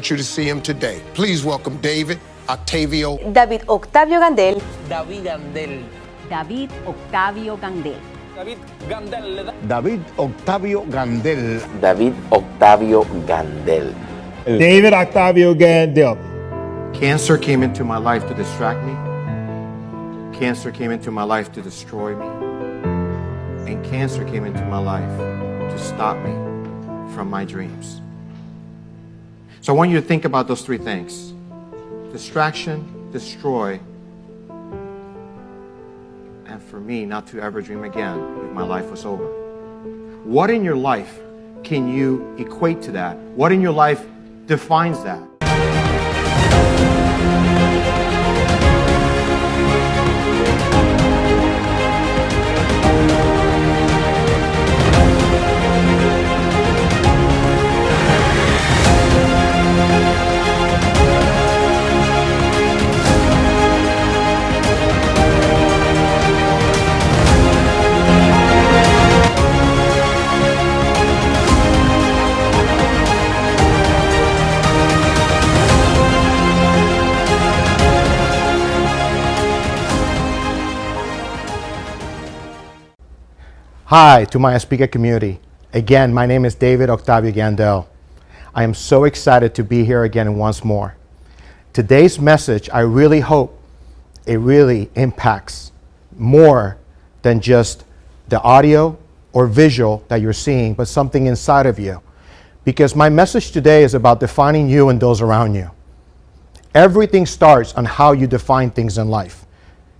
want you to see him today. Please welcome David Octavio. David Octavio Gandell. David Gandell. David Octavio Gandell. David Gandell. David Octavio Gandell. David Octavio Gandell. David Octavio Gandell. Cancer came into my life to distract me. Cancer came into my life to destroy me. And cancer came into my life to stop me from my dreams. So I want you to think about those three things: distraction, destroy, and for me not to ever dream again if my life was over. What in your life can you equate to that? What in your life defines that? Hi to my speaker community. Again, my name is David Octavio Gandell. I am so excited to be here again once more. Today's message, I really hope it really impacts more than just the audio or visual that you're seeing, but something inside of you. Because my message today is about defining you and those around you. Everything starts on how you define things in life.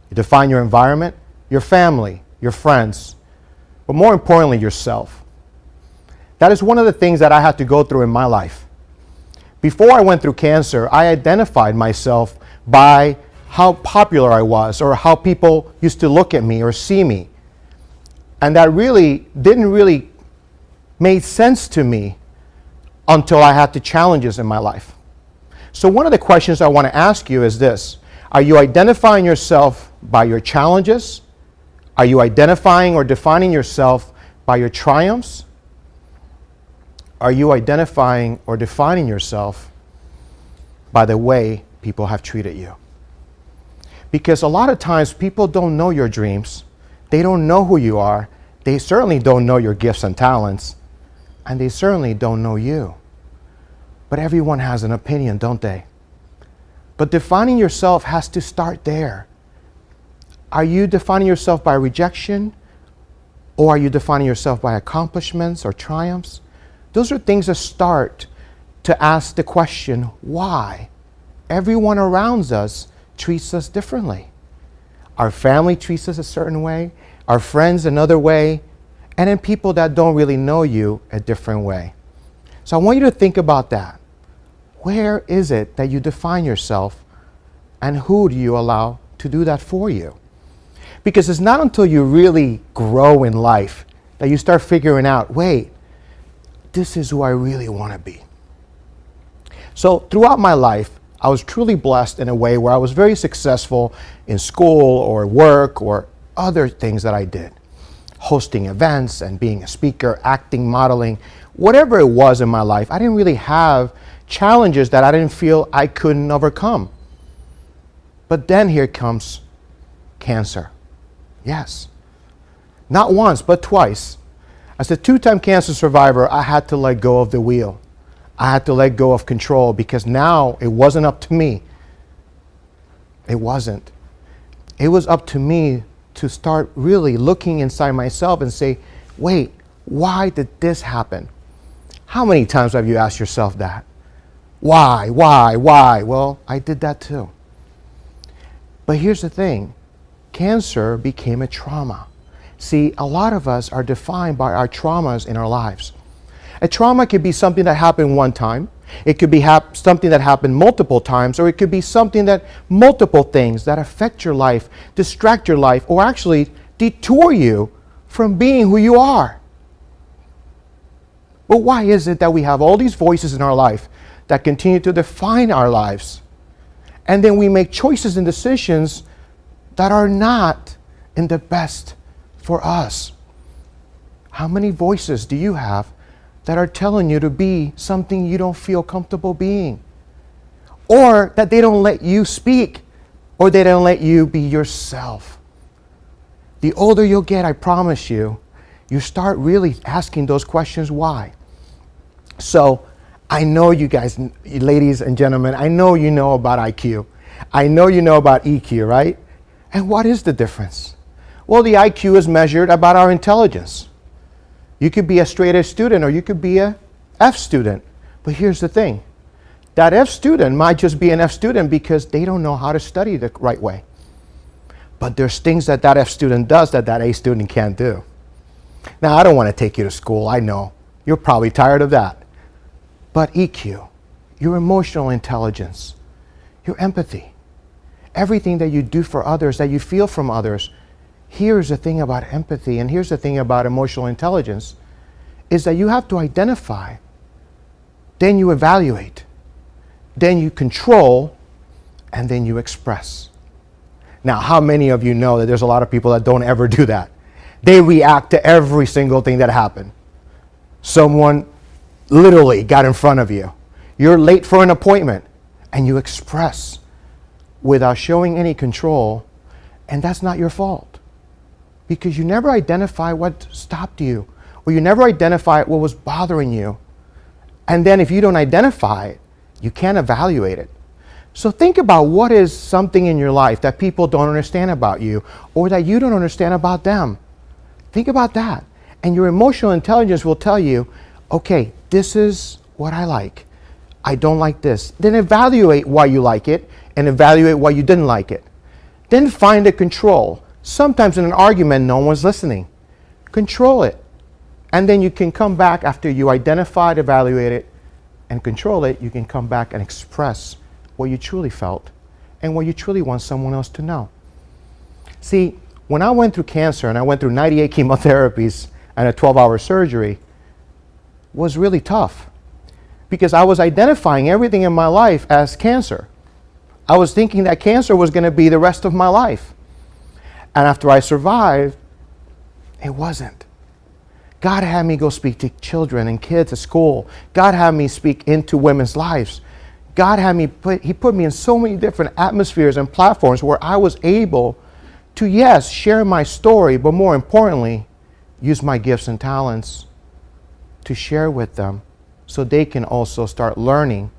You define your environment, your family, your friends, but more importantly, yourself. That is one of the things that I had to go through in my life. Before I went through cancer, I identified myself by how popular I was or how people used to look at me or see me. And that really didn't really make sense to me until I had the challenges in my life. So one of the questions I want to ask you is this: are you identifying yourself by your challenges? Are you identifying or defining yourself by your triumphs? Are you identifying or defining yourself by the way people have treated you? Because a lot of times people don't know your dreams. They don't know who you are. They certainly don't know your gifts and talents. And they certainly don't know you. But everyone has an opinion, don't they? But defining yourself has to start there. Are you defining yourself by rejection? Or are you defining yourself by accomplishments or triumphs? Those are things that start to ask the question, why? Everyone around us treats us differently. Our family treats us a certain way, our friends another way, and then people that don't really know you a different way. So I want you to think about that. Where is it that you define yourself, and who do you allow to do that for you? Because it's not until you really grow in life that you start figuring out, wait, this is who I really want to be. So throughout my life, I was truly blessed in a way where I was very successful in school or work or other things that I did. Hosting events and being a speaker, acting, modeling, whatever it was in my life, I didn't really have challenges that I didn't feel I couldn't overcome. But then here comes cancer. Yes. Not once, but twice. As a two-time cancer survivor, I had to let go of the wheel. I had to let go of control because now it wasn't up to me. It wasn't. It was up to me to start really looking inside myself and say, wait, why did this happen? How many times have you asked yourself that? Why? Well, I did that too. But here's the thing. Cancer became a trauma. See, a lot of us are defined by our traumas in our lives. A trauma could be something that happened one time. It could be something that happened multiple times, or it could be something that multiple things that affect your life, distract your life, or actually detour you from being who you are. But why is it that we have all these voices in our life that continue to define our lives? And then we make choices and decisions that are not in the best for us. How many voices do you have that are telling you to be something you don't feel comfortable being? or that they don't let you speak, or they don't let you be yourself. The older you'll get, I promise you, you start really asking those questions, why? So I know you guys, ladies and gentlemen, I know you know about IQ. I know you know about EQ, right? And what is the difference? Well, the IQ is measured about our intelligence. You could be a straight A student or you could be a F student. But here's the thing. That F student might just be an F student because they don't know how to study the right way. But there's things that F student does that A student can't do. Now, I don't want to take you to school. I know. You're probably tired of that. But EQ, your emotional intelligence, your empathy, everything that you do for others, that you feel from others. Here's the thing about empathy, and here's the thing about emotional intelligence, is that you have to identify, then you evaluate, then you control, and then you express. Now, how many of you know that there's a lot of people that don't ever do that? They react to every single thing that happened. Someone literally got in front of you. You're late for an appointment, and you express without showing any control, and that's not your fault. Because you never identify what stopped you, or you never identify what was bothering you. And then if you don't identify it, you can't evaluate it. So think about what is something in your life that people don't understand about you, or that you don't understand about them. Think about that. And your emotional intelligence will tell you, okay, this is what I like. I don't like this. Then evaluate why you like it and evaluate why you didn't like it. Then find a control. Sometimes in an argument, no one's listening. Control it. And then you can come back after you identified, evaluate it, and control it. You can come back and express what you truly felt and what you truly want someone else to know. See, when I went through cancer and I went through 98 chemotherapies and a 12-hour surgery, was really tough because I was identifying everything in my life as cancer. I was thinking that cancer was going to be the rest of my life. And after I survived, it wasn't. God had me go speak to children and kids at school. God had me speak into women's lives. God had me He put me in so many different atmospheres and platforms where I was able to, yes, share my story, but more importantly, use my gifts and talents to share with them so they can also start learning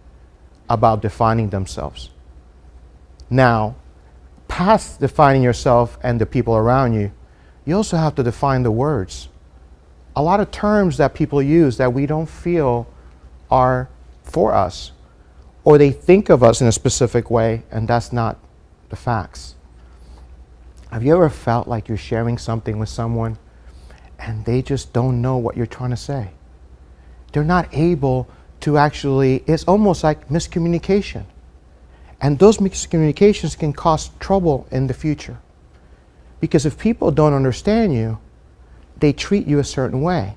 about defining themselves. Now, past defining yourself and the people around you, you also have to define the words. A lot of terms that people use that we don't feel are for us, or they think of us in a specific way, and that's not the facts. Have you ever felt like you're sharing something with someone and they just don't know what you're trying to say? They're not able to actually, it's almost like miscommunication. And those miscommunications can cause trouble in the future. Because if people don't understand you, they treat you a certain way.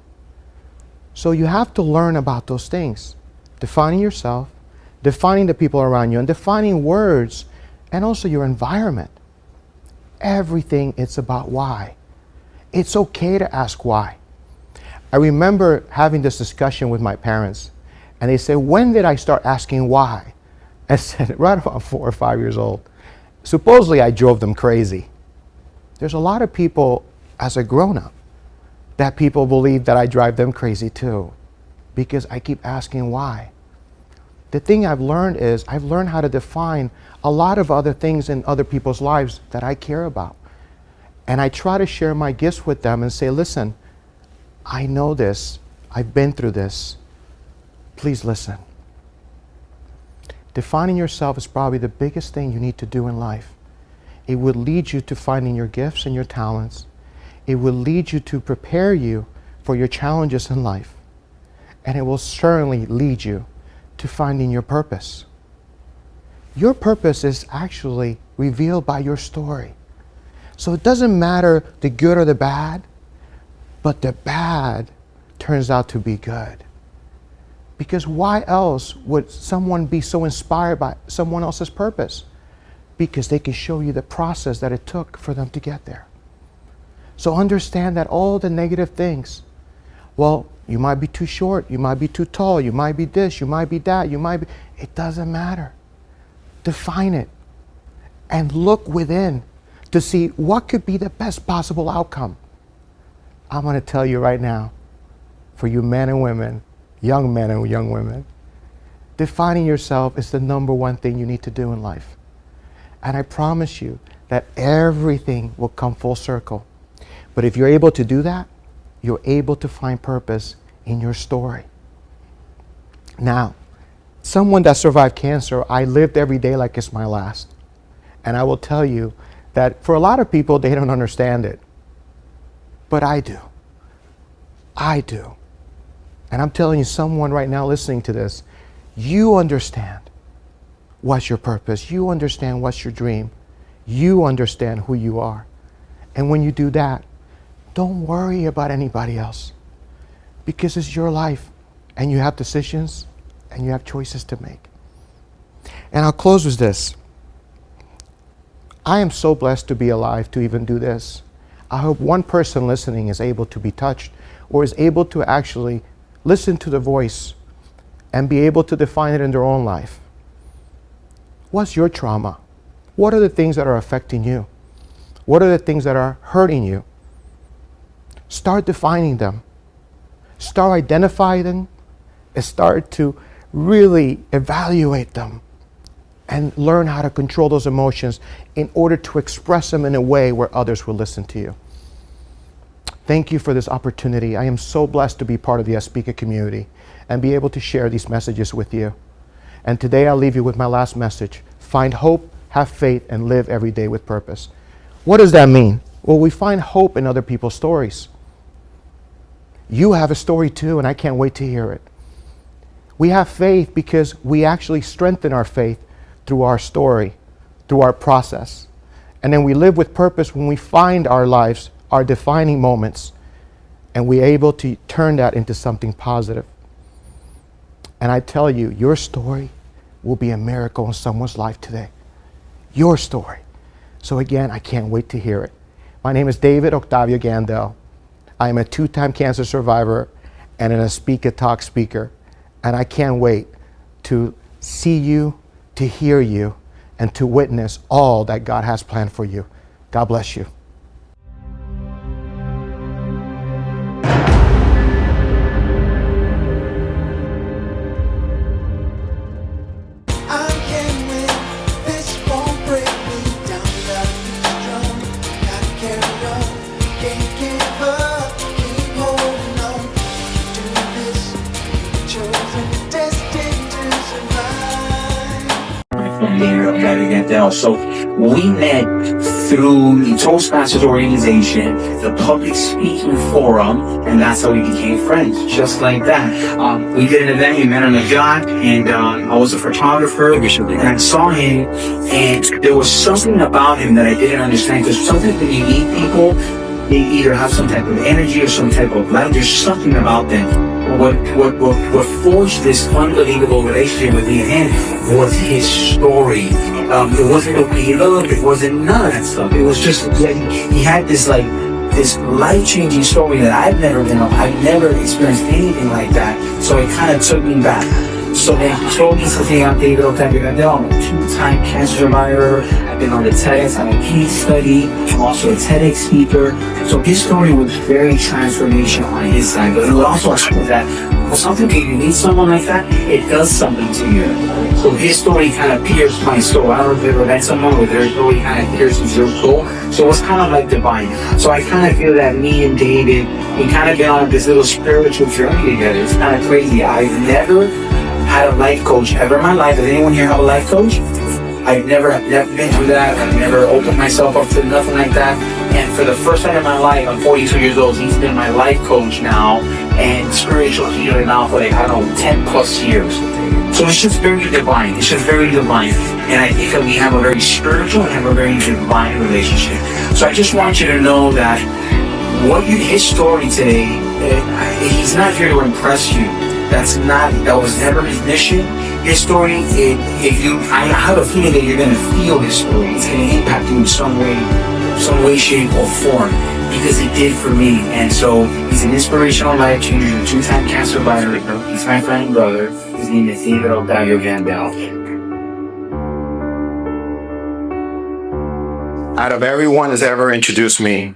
So you have to learn about those things. Defining yourself, defining the people around you, and defining words, and also your environment. Everything, it's about why. It's okay to ask why. I remember having this discussion with my parents, and they said, when did I start asking why? I said, right about 4 or 5 years old. Supposedly, I drove them crazy. There's a lot of people, as a grown-up, that people believe that I drive them crazy too, because I keep asking why. The thing I've learned is, I've learned how to define a lot of other things in other people's lives that I care about. And I try to share my gifts with them and say, listen, I know this, I've been through this, please listen. Defining yourself is probably the biggest thing you need to do in life. It will lead you to finding your gifts and your talents. It will lead you to prepare you for your challenges in life. And it will certainly lead you to finding your purpose. Your purpose is actually revealed by your story. So it doesn't matter the good or the bad, but the bad turns out to be good. Because why else would someone be so inspired by someone else's purpose? Because they can show you the process that it took for them to get there. So understand that all the negative things, well, you might be too short, you might be too tall, you might be this, you might be that, it doesn't matter. define it, and look within to see what could be the best possible outcome. I'm going to tell you right now, for you men and women, young men and young women, defining yourself is the number one thing you need to do in life. And I promise you that everything will come full circle. But if you're able to do that, you're able to find purpose in your story. Now, someone that survived cancer, I lived every day like it's my last. And I will tell you that for a lot of people, they don't understand it. But I do. I do. And I'm telling you, someone right now listening to this, you understand what's your purpose. You understand what's your dream. You understand who you are. And when you do that, don't worry about anybody else, because it's your life and you have decisions and you have choices to make. And I'll close with this. I am so blessed to be alive to even do this. I hope one person listening is able to be touched or is able to actually listen to the voice and be able to define it in their own life. What's your trauma? What are the things that are affecting you? What are the things that are hurting you? Start defining them. Start identifying them and start to really evaluate them and learn how to control those emotions in order to express them in a way where others will listen to you. Thank you for this opportunity. I am so blessed to be part of the Speaker community and be able to share these messages with you. And today I'll leave you with my last message. Find hope, have faith, and live every day with purpose. What does that mean? Well, we find hope in other people's stories. You have a story too, and I can't wait to hear it. We have faith because we actually strengthen our faith through our story, through our process. And then we live with purpose when we find our lives, our defining moments, and we're able to turn that into something positive. And I tell you, your story will be a miracle in someone's life today. Your story. So again, I can't wait to hear it. My name is David Octavio Gandell. I am a 2-time cancer survivor and a Speaker Talk speaker. And I can't wait to see you, to hear you, and to witness all that God has planned for you. God bless you. David Octavio Gandell. So we met through the Toastmasters organization, the public speaking forum, and that's how we became friends, just like that. We did an event, we met on a yacht, and I was a photographer, and I saw him, and there was something about him that I didn't understand, because sometimes when you meet people, they either have some type of energy or some type of light, there's something about them. What forged this unbelievable relationship with me and him was his story. It wasn't okay love, it wasn't none of that stuff. It was just, he had this life-changing story that I've never experienced anything like that. So it kind of took me back. So then he told me something. I'm David Octavio Gandell. I'm a 2-time cancer survivor. I've been on the TEDx. I'm a case study. I'm also a TEDx speaker. So his story was very transformational on his side. But it was also that for something, when you meet someone like that, it does something to you. So his story kind of pierced my soul. I don't know if you've ever met someone with their story kind of pierces your soul. So it was kind of like divine. So I kind of feel that me and David, we kind of been on this little spiritual journey together. It's kind of crazy. I've never had a life coach ever in my life. Does anyone here have a life coach? I've never been through that. I've never opened myself up to nothing like that. And for the first time in my life, I'm 42 years old. He's been my life coach now and spiritual healer now for 10 plus years. So it's just very divine. It's just very divine. And I think that we have a very spiritual and have a very divine relationship. So I just want you to know that his story today, he's not here to impress you. That was never his mission. His story, I have a feeling that you're going to feel his story. It's going to impact you in some way, shape, or form, because it did for me. And so he's an inspirational life changer, a 2-time cancer survivor. He's my friend and brother. His name is David Octavio Gandell. Out of everyone that's ever introduced me,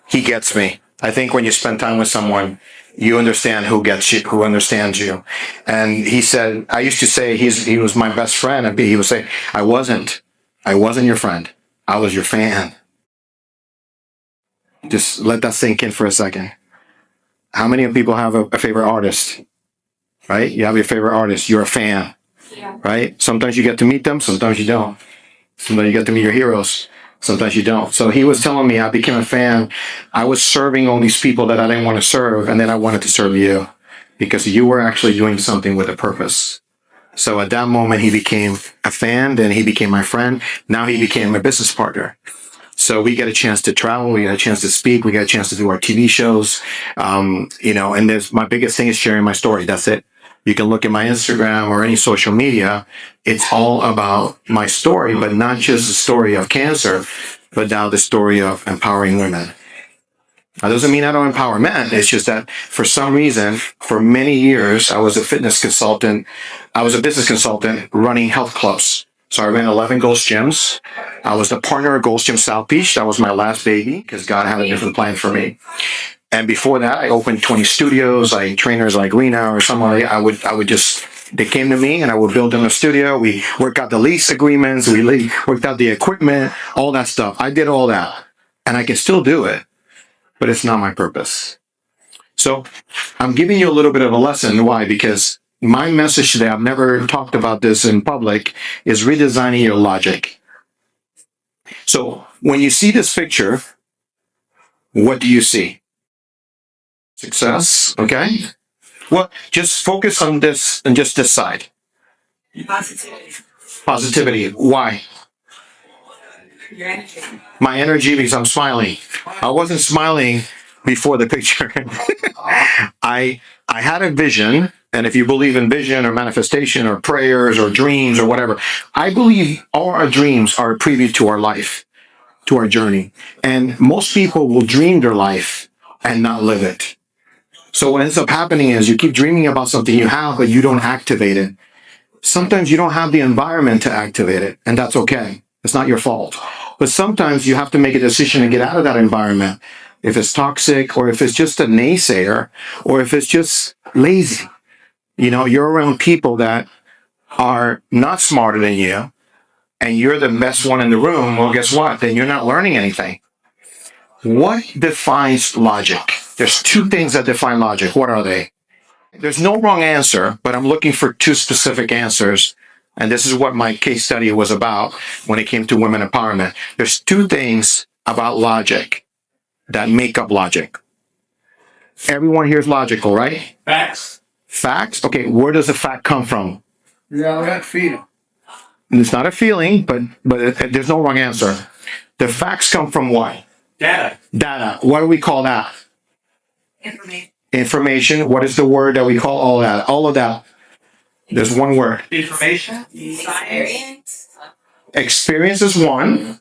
he gets me. I think when you spend time with someone, you understand who gets you, who understands you. And he said, I used to say he was my best friend, and he would say, I wasn't your friend. I was your fan. Just let that sink in for a second. How many people have a favorite artist? Right? You have your favorite artist. You're a fan. Right? Sometimes you get to meet them, sometimes you don't. Sometimes you get to meet your heroes, sometimes you don't. So he was telling me I became a fan. I was serving all these people that I didn't want to serve, and then I wanted to serve you because you were actually doing something with a purpose. So at that moment, he became a fan, then he became my friend. Now he became a business partner. So we get a chance to travel, we get a chance to speak, we get a chance to do our TV shows. And there's my biggest thing is sharing my story. That's it. You can look at my Instagram or any social media. It's all about my story, but not just the story of cancer, but now the story of empowering women. That doesn't mean I don't empower men. It's just that for some reason, for many years, I was a fitness consultant. I was a business consultant running health clubs. So I ran 11 Ghost Gyms. I was the partner of Ghost Gym South Beach. That was my last baby because God had a different plan for me. And before that, I opened 20 studios, like trainers like Rena or somebody. They came to me and I would build them a studio. We worked out the lease agreements. We worked out the equipment, all that stuff. I did all that and I can still do it, but it's not my purpose. So I'm giving you a little bit of a lesson. Why? Because my message today, I've never talked about this in public, is redesigning your logic. So when you see this picture, what do you see? Success, okay? Well, just focus on this and just this side. Positivity. Positivity. Why? Your energy. My energy because I'm smiling. I wasn't smiling before the picture. I had a vision, and if you believe in vision or manifestation or prayers or dreams or whatever, I believe all our dreams are a preview to our life, to our journey. And most people will dream their life and not live it. So what ends up happening is you keep dreaming about something you have, but you don't activate it. Sometimes you don't have the environment to activate it, and that's okay. It's not your fault. But sometimes you have to make a decision to get out of that environment. If it's toxic, or if it's just a naysayer, or if it's just lazy. You're around people that are not smarter than you, and you're the best one in the room. Well, guess what? Then you're not learning anything. What defines logic? There's two things that define logic. What are they? There's no wrong answer, but I'm looking for two specific answers. And this is what my case study was about when it came to women empowerment. There's two things about logic that make up logic. Everyone here is logical, right? Facts. Facts? Okay, where does the fact come from? Yeah, that feeling. It's not a feeling, but there's no wrong answer. The facts come from what? Data. Data. What do we call that? Information. Information. What is the word that we call all that? All of that. There's one word. Information. Experience. Experience is one.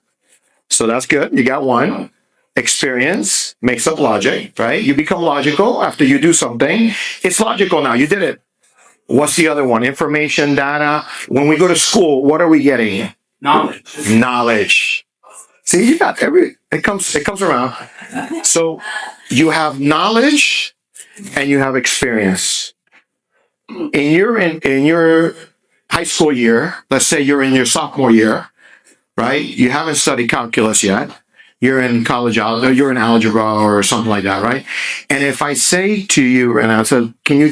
So that's good. You got one. Experience makes up logic, right? You become logical after you do something. It's logical now. You did it. What's the other one? Information, data. When we go to school, what are we getting? Knowledge. Knowledge. See, you got it comes around. So you have knowledge and you have experience. In your high school year, let's say you're in your sophomore year, right? You haven't studied calculus yet. You're in college, you're in algebra or something like that, right? And if I say to you, and I said, can you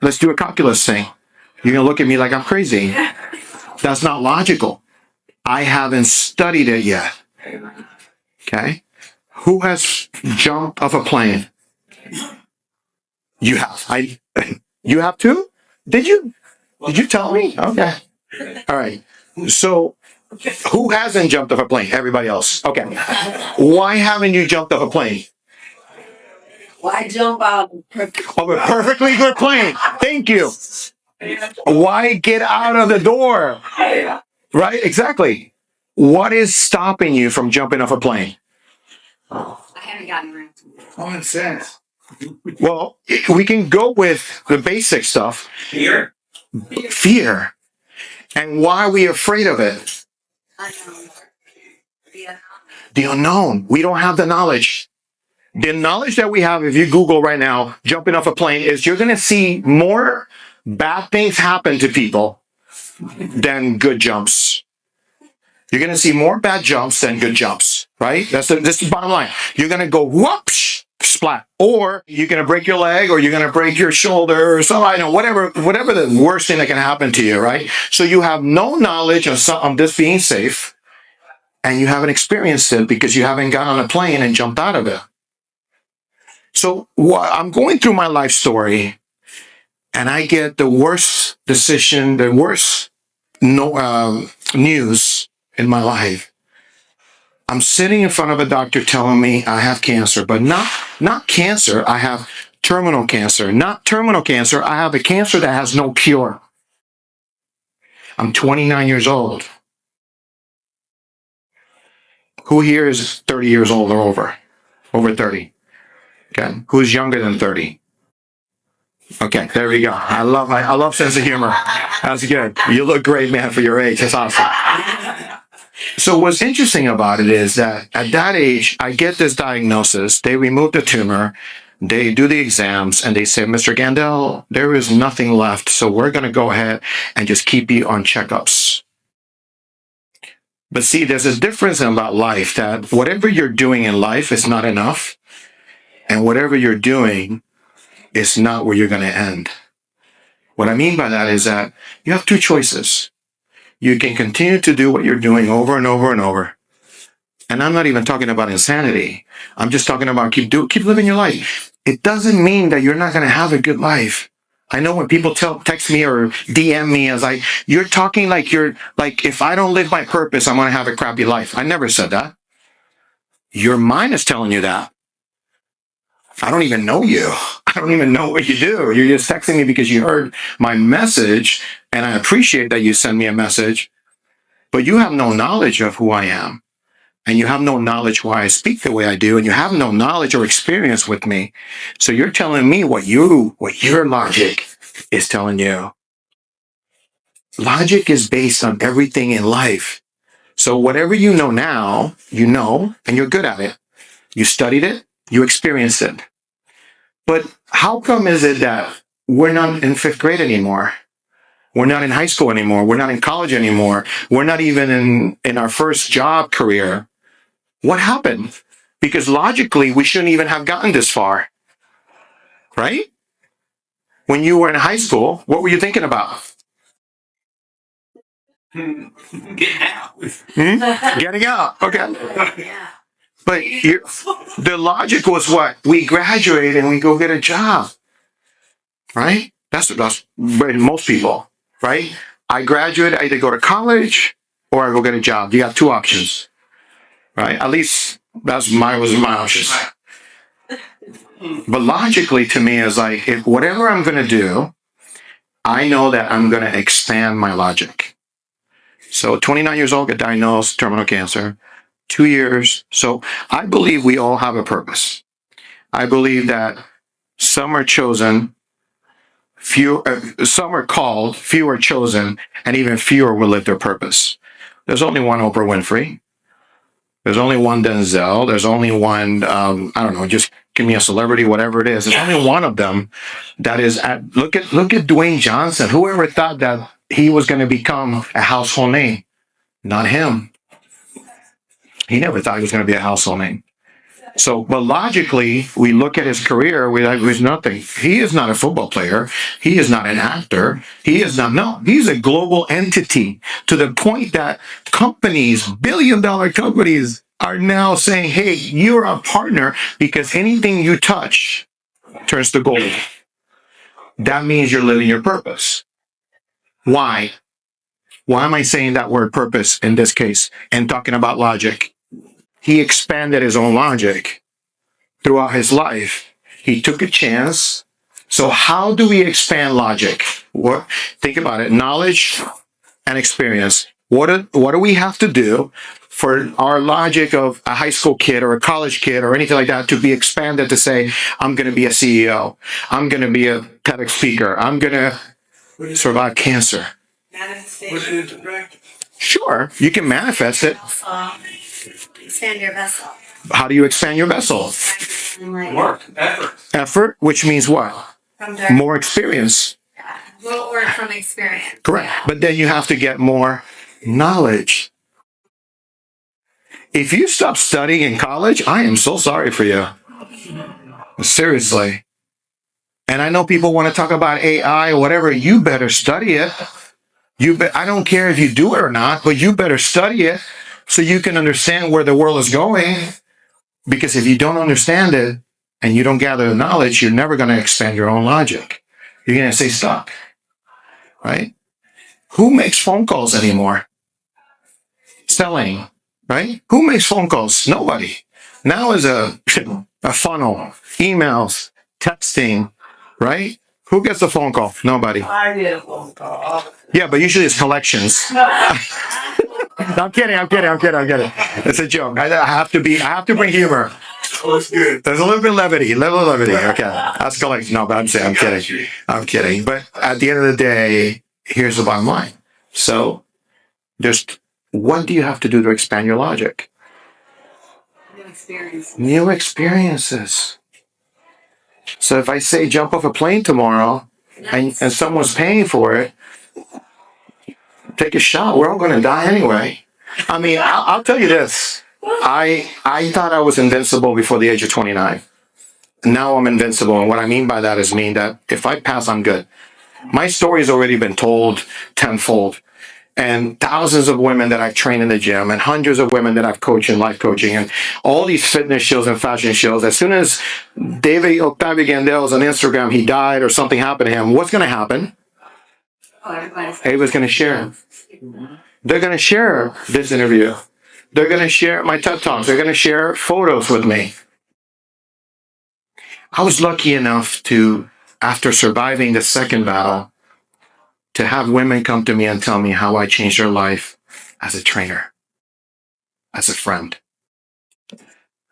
let's do a calculus thing. You're going to look at me like I'm crazy. That's not logical. I haven't studied it yet. Okay? Who has jumped off a plane? You have. You have too? Did you tell me? Okay. All right. So who hasn't jumped off a plane? Everybody else. Okay. Why haven't you jumped off a plane? Why jump out of a perfectly good plane? Thank you. Why get out of the door? Right? Exactly. What is stopping you from jumping off a plane? I haven't gotten around to it. Common sense. Well, we can go with the basic stuff. Fear. Fear. And why are we afraid of it? The unknown. We don't have the knowledge. The knowledge that we have, if you Google right now, jumping off a plane, is you're going to see more bad things happen to people than good jumps. You're going to see more bad jumps than good jumps, right? This is the bottom line. You're going to go whoops, splat, or you're going to break your leg, or you're going to break your shoulder, or something. I know, whatever the worst thing that can happen to you, right? So you have no knowledge of this being safe, and you haven't experienced it because you haven't got on a plane and jumped out of it. So I'm going through my life story, and I get the worst decision, the worst news in my life. I'm sitting in front of a doctor telling me I have cancer, but not cancer. I have terminal cancer. Not terminal cancer. I have a cancer that has no cure. I'm 29 years old. Who here is 30 years old or over? Over 30. Okay. Who's younger than 30? Okay, there we go. I love sense of humor. That's good. You look great, man, for your age. That's awesome. So what's interesting about it is that at that age, I get this diagnosis. They remove the tumor. They do the exams, and they say, Mr. Gandell, there is nothing left. So we're going to go ahead and just keep you on checkups. But see, there's a difference about life, that whatever you're doing in life is not enough. And whatever you're doing is not where you're going to end. What I mean by that is that you have two choices. You can continue to do what you're doing over and over and over. And I'm not even talking about insanity. I'm just talking about keep living your life. It doesn't mean that you're not going to have a good life. I know when people text me or DM me as like, you're talking like if I don't live my purpose, I'm going to have a crappy life. I never said that. Your mind is telling you that. I don't even know you. I don't even know what you do. You're just texting me because you heard my message, and I appreciate that you send me a message, but you have no knowledge of who I am, and you have no knowledge why I speak the way I do, and you have no knowledge or experience with me. So you're telling me what your logic is telling you. Logic is based on everything in life. So whatever you know now, you know, and you're good at it. You studied it, you experienced it. But how come is it that we're not in fifth grade anymore? We're not in high school anymore. We're not in college anymore. We're not even in our first job career. What happened? Because logically, we shouldn't even have gotten this far. Right? When you were in high school, what were you thinking about? Getting out. Getting out. Okay. But the logic was what? We graduate and we go get a job. Right? That's most people, right? I graduate, I either go to college or I go get a job. You got two options, right? At least was my options. But logically to me is like, if whatever I'm going to do, I know that I'm going to expand my logic. So 29 years old, get diagnosed, terminal cancer, 2 years. So I believe we all have a purpose. I believe that some are chosen, some are called, few are chosen, and even fewer will live their purpose. There's only one Oprah Winfrey. There's only one Denzel. There's only one, I don't know, just give me a celebrity, whatever it is. There's only one of them that is look at Dwayne Johnson. Whoever thought that he was going to become a household name? Not him. He never thought he was going to be a household name. So, but logically, we look at his career, with nothing. He is not a football player. He is not an actor. He's a global entity, to the point that companies, billion-dollar companies, are now saying, hey, you're a partner because anything you touch turns to gold. That means you're living your purpose. Why? Why am I saying that word purpose in this case and talking about logic? He expanded his own logic throughout his life. He took a chance. So how do we expand logic? Think about it. Knowledge and experience. What do we have to do for our logic of a high school kid or a college kid or anything like that to be expanded to say, I'm going to be a CEO. I'm going to be a TEDx speaker. I'm going to survive cancer. Sure, you can manifest it. Expand your vessel. How do you expand your vessel? Work. Effort, which means what? From dirt. More experience. Little work from experience. Correct. But then you have to get more knowledge. If you stop studying in college, I am so sorry for you. Seriously. And I know people want to talk about AI or whatever. You better study it. I don't care if you do it or not, but you better study it so you can understand where the world is going. Because if you don't understand it and you don't gather the knowledge, you're never going to expand your own logic. You're going to stay stuck. Right? Who makes phone calls anymore? Selling. Right? Who makes phone calls? Nobody. Now is a funnel, emails, texting, right? Who gets a phone call? Nobody. I get a phone call. Yeah, but usually it's collections. No, I'm kidding. It's a joke. I have to bring humor. There's a little bit of levity. Okay. That's collection. No, but I'm kidding. But at the end of the day, here's the bottom line. So what do you have to do to expand your logic? New experiences. So if I say jump off a plane tomorrow and someone's paying for it, take a shot. We're all going to die anyway. I mean, I'll tell you this. I thought I was invincible before the age of 29. Now I'm invincible. And what I mean by that is that if I pass, I'm good. My story's already been told tenfold. And thousands of women that I've trained in the gym and hundreds of women that I've coached in life coaching and all these fitness shows and fashion shows. As soon as David Octavio Gandell is on Instagram, he died or something happened to him, what's going to happen? Everybody's going to share. They're going to share this interview. They're going to share my TED Talks. They're going to share photos with me. I was lucky enough to, after surviving the second battle, to have women come to me and tell me how I changed their life as a trainer, as a friend.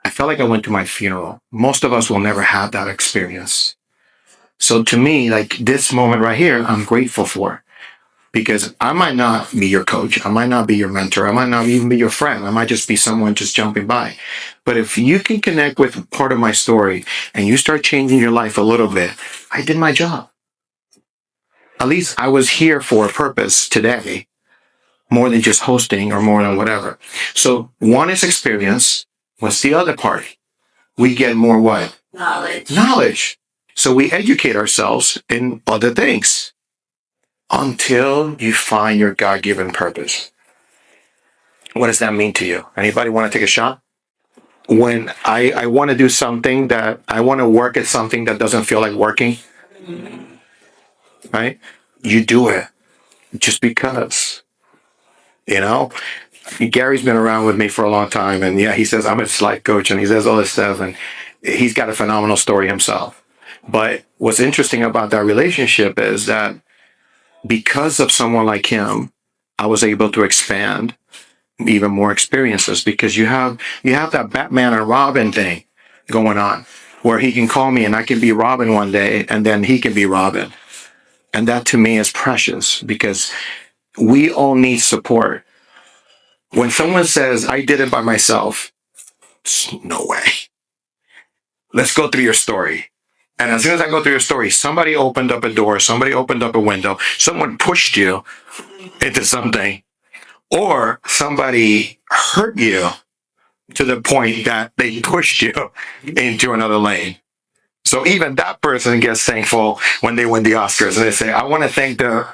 I felt like I went to my funeral. Most of us will never have that experience. So to me, like this moment right here, I'm grateful for. Because I might not be your coach. I might not be your mentor. I might not even be your friend. I might just be someone just jumping by. But if you can connect with part of my story and you start changing your life a little bit, I did my job. At least I was here for a purpose today, more than just hosting or more than whatever. So one is experience. What's the other part? We get more what? Knowledge. So we educate ourselves in other things until you find your God-given purpose. What does that mean to you? Anybody want to take a shot? When I want to do something that I want to work at something that doesn't feel like working, right? You do it just because, Gary's been around with me for a long time, and yeah, he says I'm his life coach, and he says all this stuff, and he's got a phenomenal story himself. But what's interesting about that relationship is that because of someone like him, I was able to expand even more experiences because you have that Batman and Robin thing going on where he can call me and I can be Robin one day and then he can be Robin. And that to me is precious because we all need support. When someone says, I did it by myself, no way. Let's go through your story. And as soon as I go through your story, somebody opened up a door, somebody opened up a window, someone pushed you into something, or somebody hurt you to the point that they pushed you into another lane. So even that person gets thankful when they win the Oscars and they say, I want to thank the...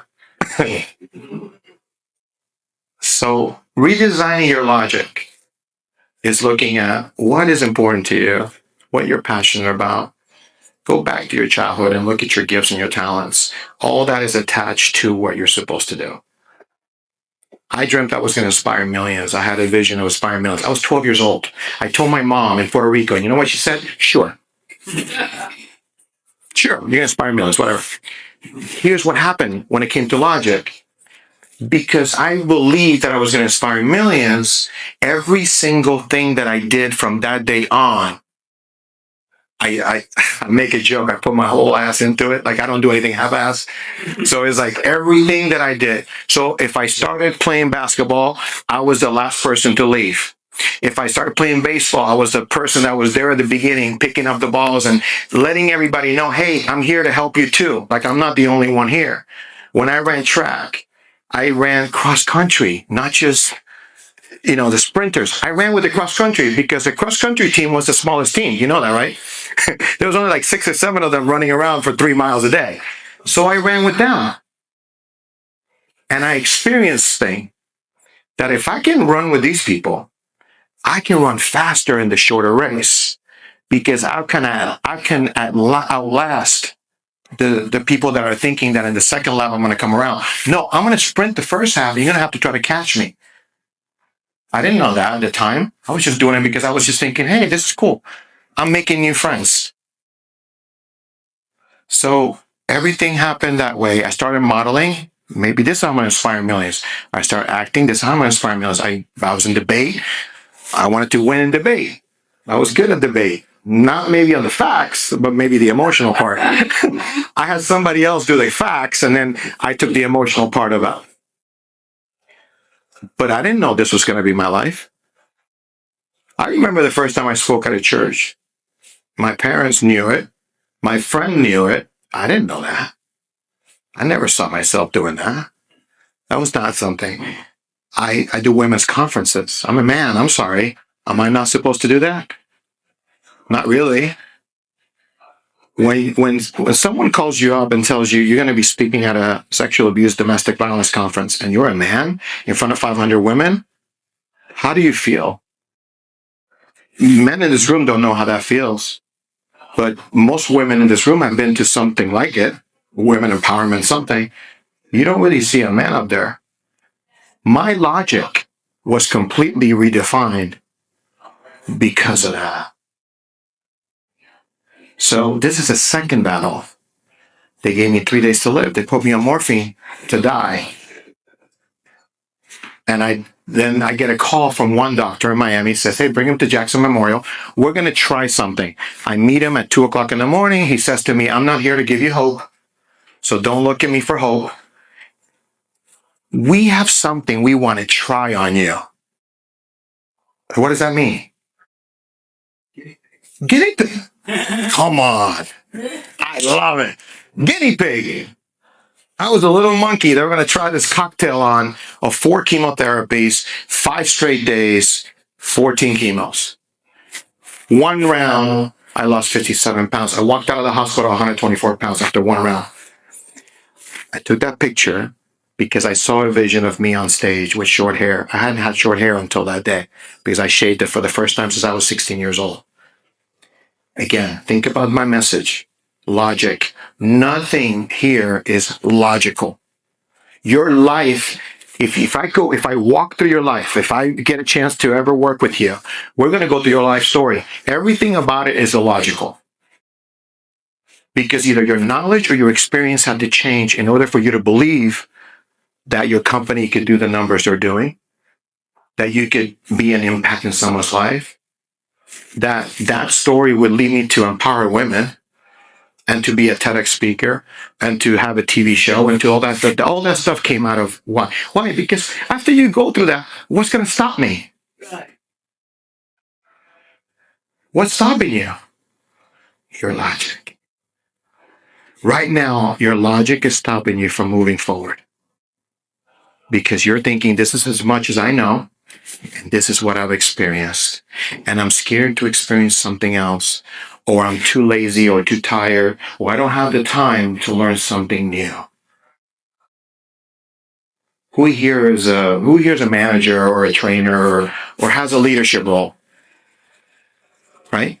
So redesigning your logic is looking at what is important to you, what you're passionate about. Go back to your childhood and look at your gifts and your talents. All that is attached to what you're supposed to do. I dreamt I was going to inspire millions. I had a vision of inspiring millions. I was 12 years old. I told my mom in Puerto Rico, and you know what she said? Sure. Sure, you're going to inspire millions, whatever. Here's what happened when it came to logic. Because I believed that I was going to inspire millions, every single thing that I did from that day on I make a joke. I put my whole ass into it. Like I don't do anything half-ass. So it's like everything that I did. So if I started playing basketball, I was the last person to leave. If I started playing baseball, I was the person that was there at the beginning, picking up the balls and letting everybody know, hey, I'm here to help you too. Like I'm not the only one here. When I ran track, I ran cross country, not just the sprinters. I ran with the cross country because the cross country team was the smallest team. You know that, right? There was only like 6 or 7 of them running around for 3 miles a day. So I ran with them. And I experienced thing that if I can run with these people, I can run faster in the shorter race because I can outlast the people that are thinking that in the second lap I'm going to come around. No, I'm going to sprint the first half. You're going to have to try to catch me. I didn't know that at the time. I was just doing it because I was just thinking, hey, this is cool. I'm making new friends. So everything happened that way. I started modeling. Maybe this is how I'm going to inspire millions. I started acting. This is how I'm going to inspire millions. I was in debate. I wanted to win in debate. I was good at debate. Not maybe on the facts, but maybe the emotional part. I had somebody else do the facts, and then I took the emotional part of it. But I didn't know this was going to be my life. I remember the first time I spoke at a church. My parents knew it. My friend knew it. I didn't know that. I never saw myself doing that. That was not something. I do women's conferences. I'm a man. I'm sorry. Am I not supposed to do that? Not really. When someone calls you up and tells you you're going to be speaking at a sexual abuse, domestic violence conference, and you're a man in front of 500 women, how do you feel? Men in this room don't know how that feels. But most women in this room have been to something like it, women empowerment, something. You don't really see a man up there. My logic was completely redefined because of that. So this is a second battle. They gave me 3 days to live. They put me on morphine to die. And then I get a call from one doctor in Miami, says, hey, bring him to Jackson Memorial. We're going to try something. I meet him at 2:00 in the morning. He says to me, I'm not here to give you hope. So don't look at me for hope. We have something we want to try on you. What does that mean? Guinea pig. Come on. I love it. Guinea pig. I was a little monkey. They were going to try this cocktail on of 4 chemotherapies, 5 straight days, 14 chemos. 1 round, I lost 57 pounds. I walked out of the hospital 124 pounds after 1 round. I took that picture because I saw a vision of me on stage with short hair. I hadn't had short hair until that day because I shaved it for the first time since I was 16 years old. Again, think about my message. Logic. Nothing here is logical. Your life, if I walk through your life, if I get a chance to ever work with you, we're going to go through your life story. Everything about it is illogical. Because either your knowledge or your experience had to change in order for you to believe that your company could do the numbers they're doing, that you could be an impact in someone's life, that story would lead me to empower women and to be a TEDx speaker and to have a TV show and to all that stuff. All that stuff came out of why? Why? Because after you go through that, what's going to stop me? What's stopping you? Your logic. Right now, your logic is stopping you from moving forward. Because you're thinking, this is as much as I know, and this is what I've experienced. And I'm scared to experience something else, or I'm too lazy or too tired, or I don't have the time to learn something new. Who here is a manager or a trainer or has a leadership role? Right?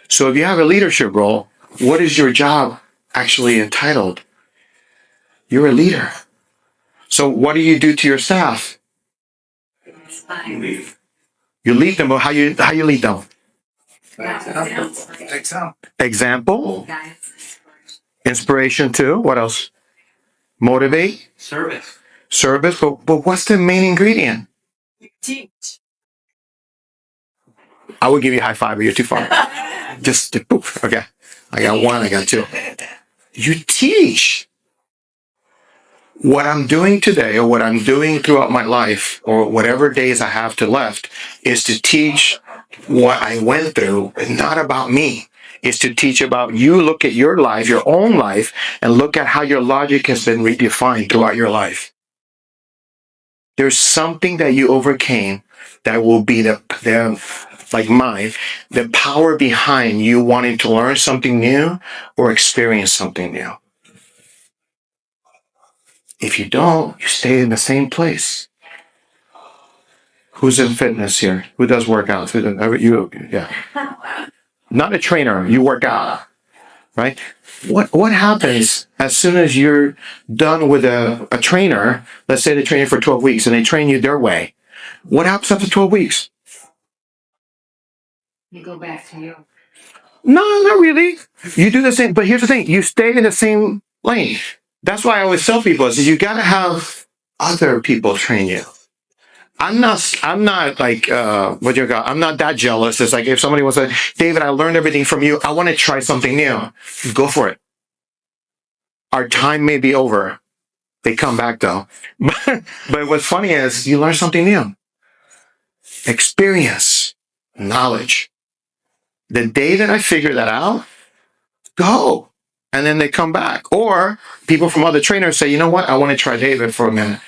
So if you have a leadership role, what is your job actually entitled? You're a leader. So what do you do to your staff? You lead them, but how you lead them? Example. Inspiration too. What else? Motivate. Service. But what's the main ingredient? Teach. I would give you a high five, but you're too far. Just poof. Okay. I got one, I got two. You teach. What I'm doing today, or what I'm doing throughout my life, or whatever days I have to left, is to teach what I went through, not about me. It's to teach about you. Look at your life, your own life, and look at how your logic has been redefined throughout your life. There's something that you overcame that will be the like mine, the power behind you wanting to learn something new or experience something new. If you don't, you stay in the same place. Who's in fitness here? Who does workouts? You, yeah. Not a trainer. You work out, right? What happens as soon as you're done with a trainer? Let's say they train you for 12 weeks and they train you their way. What happens after 12 weeks? You go back to you. No, not really. You do the same, but here's the thing: you stay in the same lane. That's why I always tell people is you gotta have other people train you. I'm not like I'm not that jealous. It's like if somebody was like, David, I learned everything from you. I want to try something new. Go for it. Our time may be over. They come back though. But what's funny is you learn something new. Experience, knowledge. The day that I figure that out, go. And then they come back. Or people from other trainers say, you know what? I want to try David for a minute.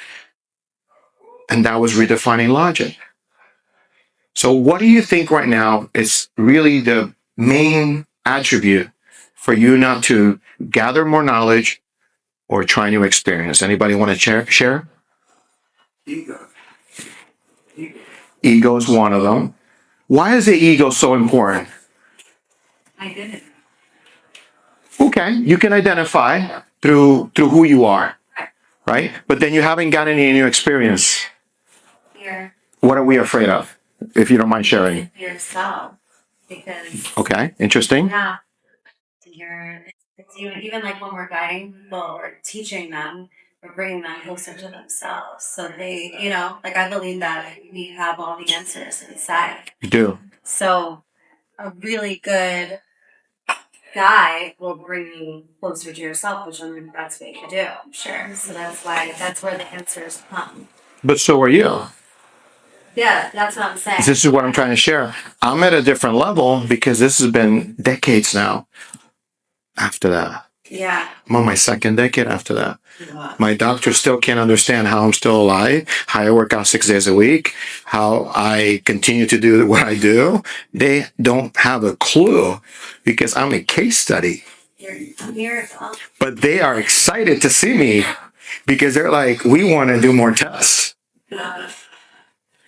And that was redefining logic. So what do you think right now is really the main attribute for you not to gather more knowledge or try new experience? Anybody want to share? Ego. Ego is one of them. Why is the ego so important? I didn't. Okay, you can identify through who you are, right? But then you haven't gotten any new experience. Fear. What are we afraid of? If you don't mind sharing. Yourself. Because Okay, interesting. yeah, even like when we're guiding people or teaching them, we're bringing them closer to themselves. So they, like I believe that we have all the answers inside. You do. So a really good guide will bring you closer to yourself, which that's what you do, I'm sure. So that's where the answers come. But so are you. Yeah, that's what I'm saying. This is what I'm trying to share. I'm at a different level because this has been decades now after that. Yeah. I'm on my second decade after that. My doctor still can't understand how I'm still alive, how I work out 6 days a week, how I continue to do what I do. They don't have a clue because I'm a case study. You're a miracle. But they are excited to see me because they're like, we want to do more tests.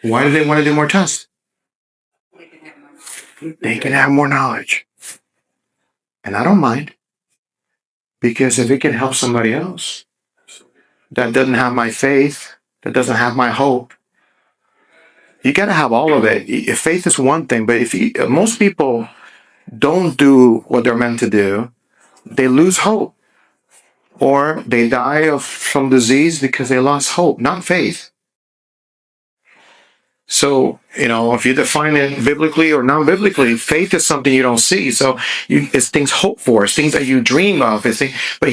Why do they want to do more tests? They can have more knowledge. And I don't mind. Because if it can help somebody else that doesn't have my faith, that doesn't have my hope, you got to have all of it. Faith is one thing, but most people don't do what they're meant to do, they lose hope. Or they die of some disease because they lost hope, not faith. So, if you define it biblically or non-biblically, faith is something you don't see. So it's things hoped for, it's things that you dream of. But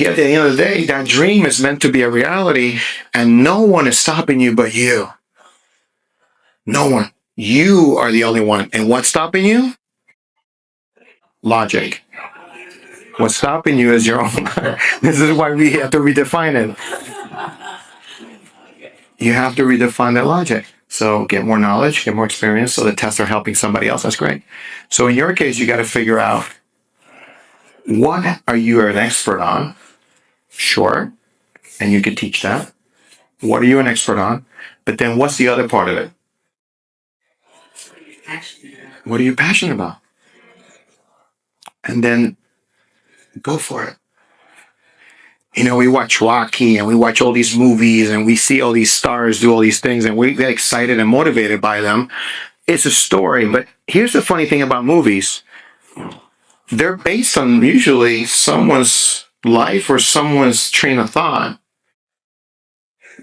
at the end of the day, that dream is meant to be a reality, and no one is stopping you but you. No one. You are the only one. And what's stopping you? Logic. What's stopping you is your own. This is why we have to redefine it. You have to redefine that logic. So get more knowledge, get more experience, so the tests are helping somebody else. That's great. So in your case, you got to figure out, what are you an expert on? Sure. And you can teach that. What are you an expert on? But then what's the other part of it? What are you passionate about? And then go for it. We watch Rocky and we watch all these movies and we see all these stars do all these things and we get excited and motivated by them. It's a story, but here's the funny thing about movies. They're based on usually someone's life or someone's train of thought.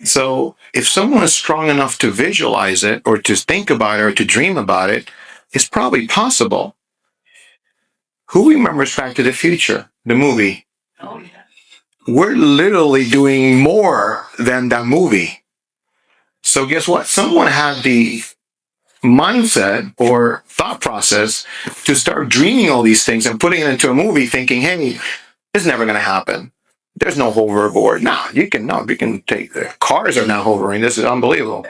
So if someone is strong enough to visualize it or to think about it or to dream about it, it's probably possible. Who remembers Back to the Future, the movie? Oh, yeah. We're literally doing more than that movie. So guess what? Someone had the mindset or thought process to start dreaming all these things and putting it into a movie thinking, hey, it's never going to happen. There's no hoverboard. No, you can take the cars are now hovering. This is unbelievable.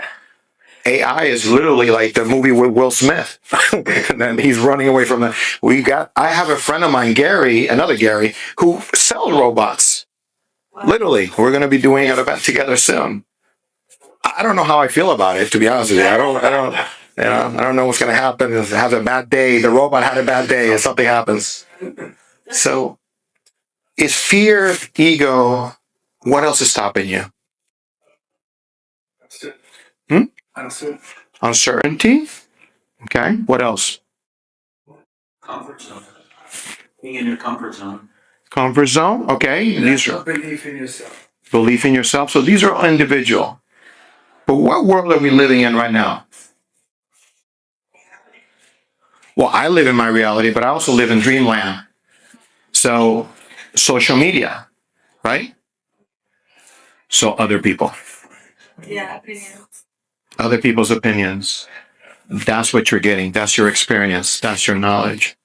AI is literally like the movie with Will Smith. And then he's running away from the, I have a friend of mine, Gary, another Gary, who sells robots. Literally, we're going to be doing an event together soon. I don't know how I feel about it, to be honest with you. I don't know what's going to happen. If it has a bad day, the robot had a bad day, and something happens. So, is fear, ego? What else is stopping you? Uncertainty. Okay. What else? Comfort zone. Being in your comfort zone. Comfort zone. Okay. These are Belief in yourself. belief in yourself. So these are all individual. But what world are we living in right now? Well, I live in my reality, but I also live in dreamland. So, social media, right? So other people. Yeah, opinions. Other people's opinions. That's what you're getting. That's your experience. That's your knowledge.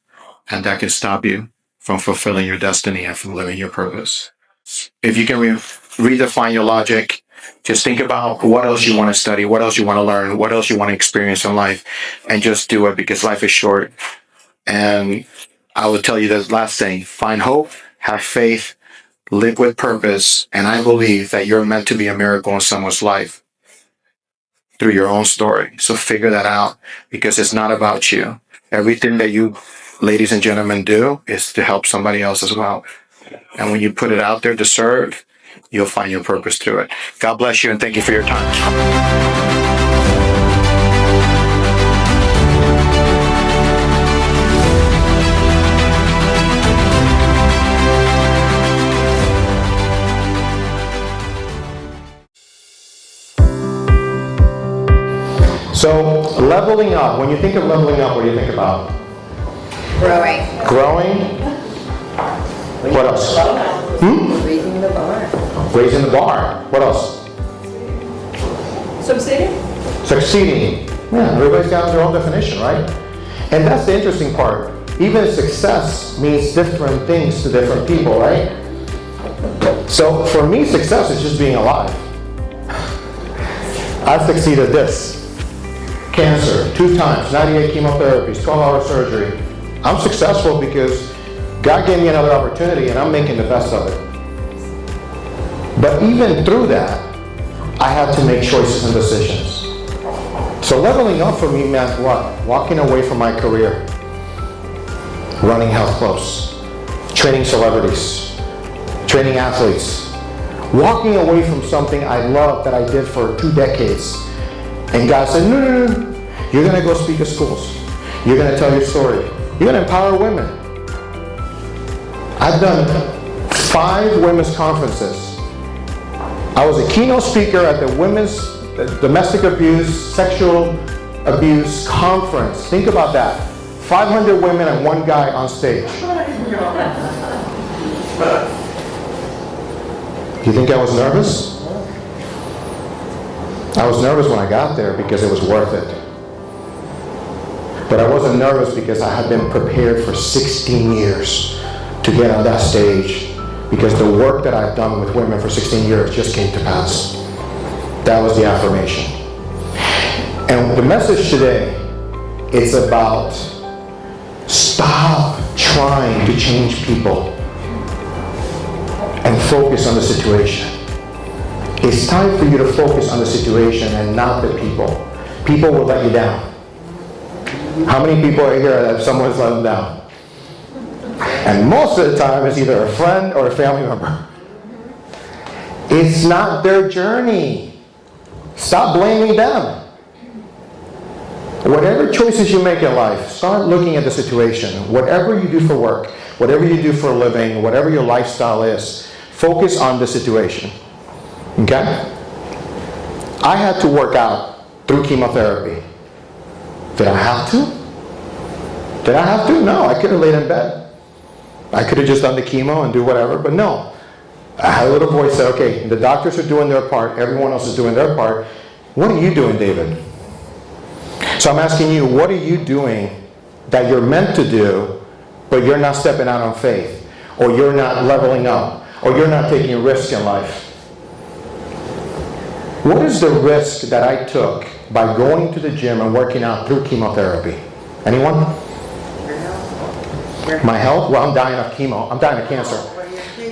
And that can stop you from fulfilling your destiny and from living your purpose. If you can redefine your logic, just think about what else you want to study, what else you want to learn, what else you want to experience in life, and just do it because life is short. And I will tell you this last thing: find hope, have faith, live with purpose, and I believe that you're meant to be a miracle in someone's life through your own story. So figure that out because it's not about you. Everything that you, ladies and gentlemen, do is to help somebody else as well. And when you put it out there to serve, you'll find your purpose through it. God bless you and thank you for your time. So, leveling up. When you think of leveling up, what do you think about? Growing. Growing. What else? Raising the bar. Raising the bar. What else? Succeeding. Succeeding. Yeah, everybody's got their own definition, right? And that's the interesting part. Even success means different things to different people, right? So for me, success is just being alive. I've succeeded this. Cancer, 2 times, 98 chemotherapies, 12-hour surgery. I'm successful because God gave me another opportunity and I'm making the best of it. But even through that, I had to make choices and decisions. So leveling up for me meant what? Walking away from my career, running health clubs, training celebrities, training athletes, walking away from something I loved that I did for 2 decades. And God said, no, you're going to go speak at schools. You're going to tell your story. You're going to empower women. I've done 5 women's conferences. I was a keynote speaker at the Women's Domestic Abuse, Sexual Abuse Conference. Think about that. 500 women and 1 guy on stage. You think I was nervous? I was nervous when I got there because it was worth it. But I wasn't nervous because I had been prepared for 16 years to get on that stage because the work that I've done with women for 16 years just came to pass. That was the affirmation. And the message today is about stop trying to change people and focus on the situation. It's time for you to focus on the situation and not the people. People will let you down. How many people are here that someone's let them down? And most of the time it's either a friend or a family member. It's not their journey. Stop blaming them. Whatever choices you make in life, start looking at the situation. Whatever you do for work, whatever you do for a living, whatever your lifestyle is, focus on the situation. Okay? I had to work out through chemotherapy. Did I have to? Did I have to? No, I could have laid in bed. I could have just done the chemo and do whatever, but no. I had a little voice say, okay, the doctors are doing their part, everyone else is doing their part. What are you doing, David? So I'm asking you, what are you doing that you're meant to do, but you're not stepping out on faith, or you're not leveling up, or you're not taking a risk in life? What is the risk that I took by going to the gym and working out through chemotherapy? Anyone? My health? Well, I'm dying of chemo. I'm dying of cancer.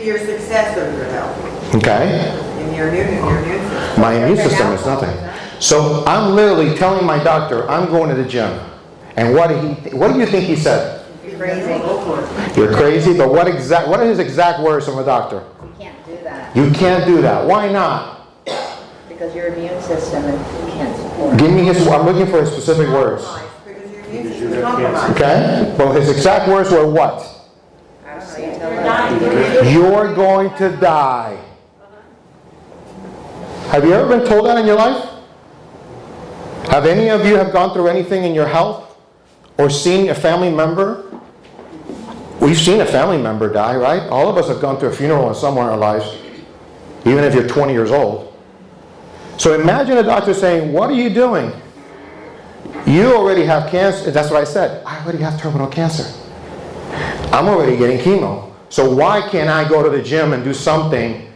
Your success of your health. Okay. And your immune system. My immune system is nothing. So I'm literally telling my doctor, I'm going to the gym. And what do you think he said? You're crazy. You're crazy, but what are his exact words from a doctor? You can't do that. You can't do that. Why not? Because your immune system can't support. Give me his, I'm looking for his specific words. Because your immune system is compromised. Okay? Well, his exact words were what? You're going to die. Have you ever been told that in your life? Have any of you have gone through anything in your health? Or seen a family member? We've seen a family member die, right? All of us have gone through a funeral somewhere in our lives, even if you're 20 years old. So imagine a doctor saying, what are you doing? You already have cancer. That's what I said. I already have terminal cancer. I'm already getting chemo. So why can't I go to the gym and do something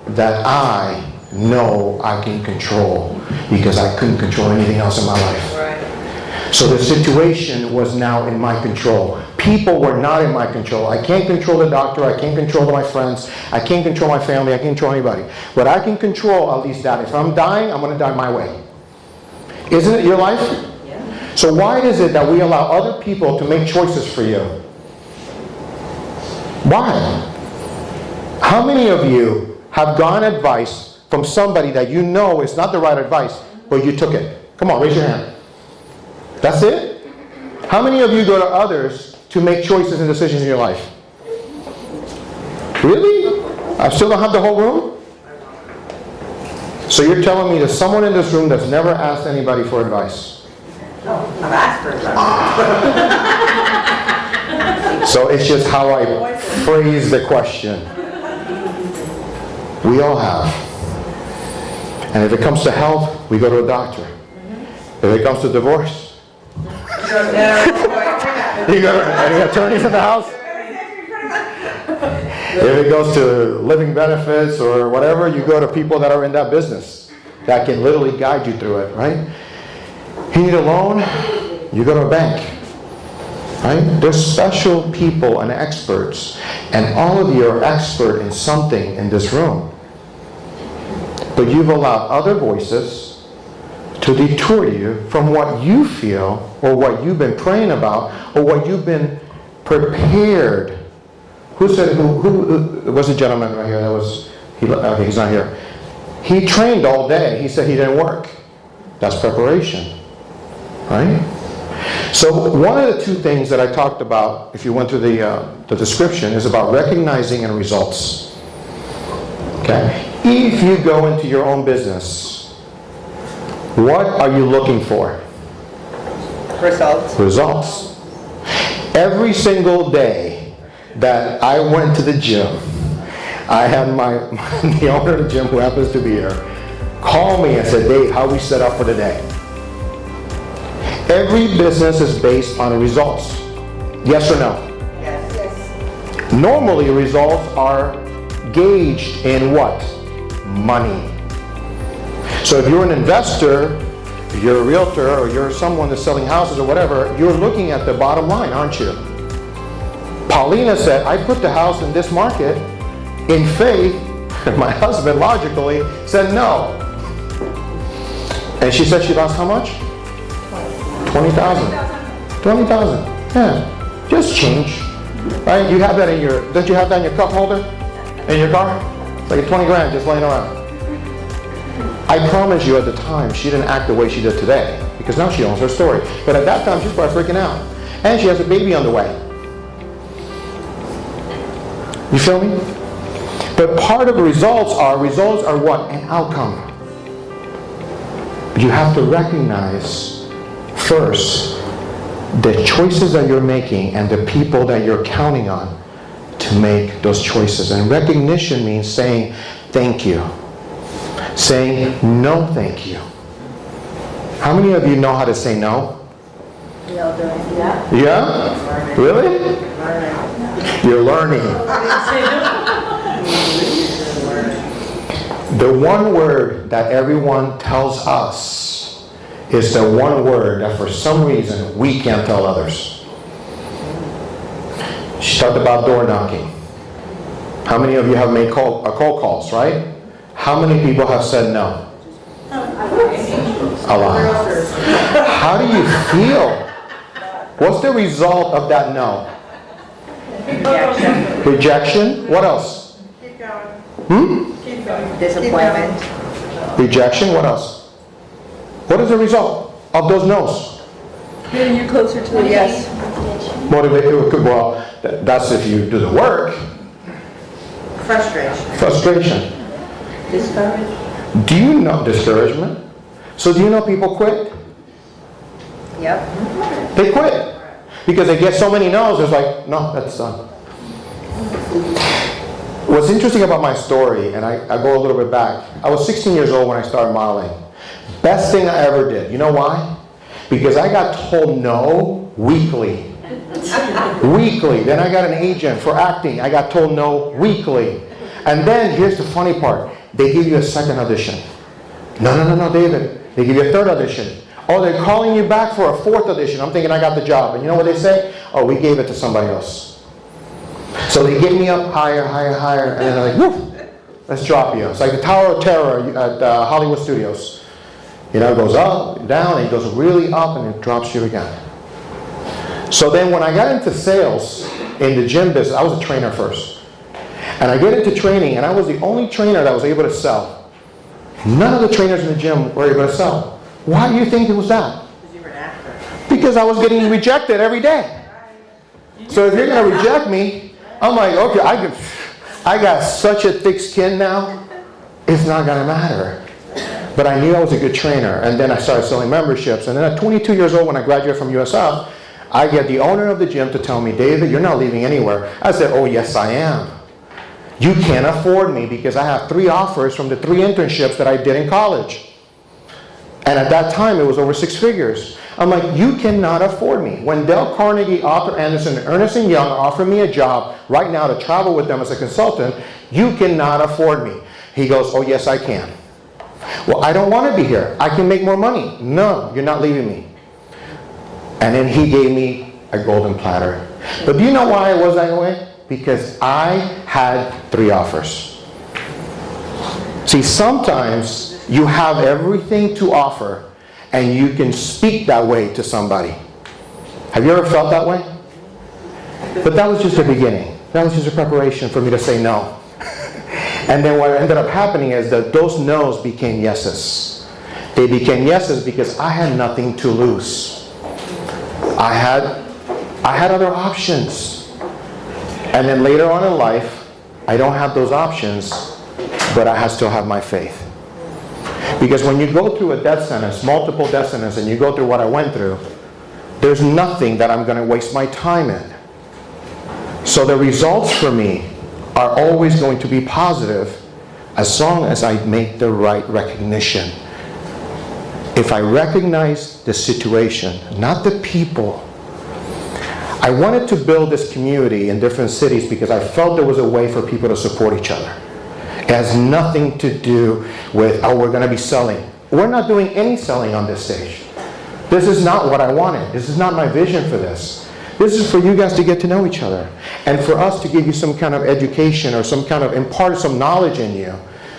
that I know I can control? Because I couldn't control anything else in my life. Right. So the situation was now in my control. People were not in my control. I can't control the doctor. I can't control my friends. I can't control my family. I can't control anybody. But I can control at least that. If I'm dying, I'm going to die my way. Isn't it your life? Yeah. So why is it that we allow other people to make choices for you? Why? How many of you have gotten advice from somebody that you know is not the right advice, but you took it? Come on, raise your hand. That's it? How many of you go to others to make choices and decisions in your life? Really? I still don't have the whole room? So you're telling me there's someone in this room that's never asked anybody for advice? No, I've asked for advice. So it's just how I phrase the question. We all have. And if it comes to health, we go to a doctor. If it comes to divorce, you go to any attorneys in the house. If it goes to living benefits or whatever, you go to people that are in that business that can literally guide you through it, right? You need a loan, you go to a bank. Right? There's special people and experts, and all of you are expert in something in this room. But you've allowed other voices to detour you from what you feel, or what you've been praying about, or what you've been prepared. Who said, who was a gentleman right here that was, okay, he's not here. He trained all day. He said he didn't work. That's preparation. Right? So one of the two things that I talked about, if you went through the description, is about recognizing and results. Okay? If you go into your own business, what are you looking for? Results. Results. Every single day that I went to the gym, I had the owner of the gym, who happens to be here, call me and said, Dave, how we set up for the day? Every business is based on results. Yes or no? Yes. Normally, results are gauged in what? Money. So if you're an investor, if you're a realtor, or you're someone that's selling houses or whatever, you're looking at the bottom line, aren't you? Paulina said, I put the house in this market in faith. My husband logically said no. And she said she lost how much? 20,000. 20,000. Yeah. Just change. Right? You have that in your, don't you have that in your cup holder? In your car? It's like 20 grand just laying around. I promise you at the time, she didn't act the way she did today. Because now she owns her story. But at that time, she's probably freaking out. And she has a baby on the way. You feel me? But part of results are what? An outcome. You have to recognize first the choices that you're making and the people that you're counting on to make those choices. And recognition means saying thank you. Saying no thank you. How many of you know how to say no? We all do it. Yeah. Yeah? Really? You're learning. The one word that everyone tells us is the one word that for some reason we can't tell others. She talked about door knocking. How many of you have made cold calls, right? How many people have said no? A lot. How do you feel? What's the result of that no? Rejection. What else? Keep going. Keep going. Disappointment. Rejection. What else? What is the result of those no's? Getting you closer to a yes. Well, that's if you do the work. Frustration. Discouragement. Do you know discouragement? So do you know people quit? Yep. They quit. Because they get so many no's, it's like, no, that's done. What's interesting about my story, and I go a little bit back, I was 16 years old when I started modeling. Best thing I ever did. You know why? Because I got told no weekly. Weekly. Then I got an agent for acting. I got told no weekly. And then, here's the funny part. They give you a second audition. No, David. They give you a third audition. Oh, they're calling you back for a fourth audition. I'm thinking I got the job. And you know what they say? Oh, we gave it to somebody else. So they get me up higher. And then they're like, woof, let's drop you. It's like the Tower of Terror at Hollywood Studios. You know, it goes up, down, and it goes really up, and it drops you again. So then when I got into sales in the gym business, I was a trainer first. And I get into training, and I was the only trainer that was able to sell. None of the trainers in the gym were able to sell. Why do you think it was that? Because you were an actor. Because I was getting rejected every day. So if you're going to reject me, I'm like, okay, I got such a thick skin now, it's not going to matter. But I knew I was a good trainer, and then I started selling memberships. And then at 22 years old, when I graduated from USF, I get the owner of the gym to tell me, David, you're not leaving anywhere. I said, oh, yes, I am. You can't afford me because I have 3 offers from the 3 internships that I did in college. And at that time, it was over 6 figures. I'm like, you cannot afford me. When Dale Carnegie, Arthur Anderson, and Ernst & Young offer me a job right now to travel with them as a consultant, you cannot afford me. He goes, oh, yes, I can. Well, I don't want to be here. I can make more money. No, you're not leaving me. And then he gave me a golden platter. But do you know why I was that way? Because I had 3 offers. See, sometimes you have everything to offer and you can speak that way to somebody. Have you ever felt that way? But that was just the beginning. That was just a preparation for me to say no. And then what ended up happening is that those no's became yeses. They became yeses because I had nothing to lose. I had other options. And then later on in life, I don't have those options, but I still have my faith. Because when you go through a death sentence, multiple death sentences, and you go through what I went through, there's nothing that I'm going to waste my time in. So the results for me are always going to be positive as long as I make the right recognition. If I recognize the situation, not the people. I wanted to build this community in different cities because I felt there was a way for people to support each other. It has nothing to do with, oh, we're going to be selling. We're not doing any selling on this stage. This is not what I wanted. This is not my vision for this. This is for you guys to get to know each other. And for us to give you some kind of education or some kind of impart some knowledge in you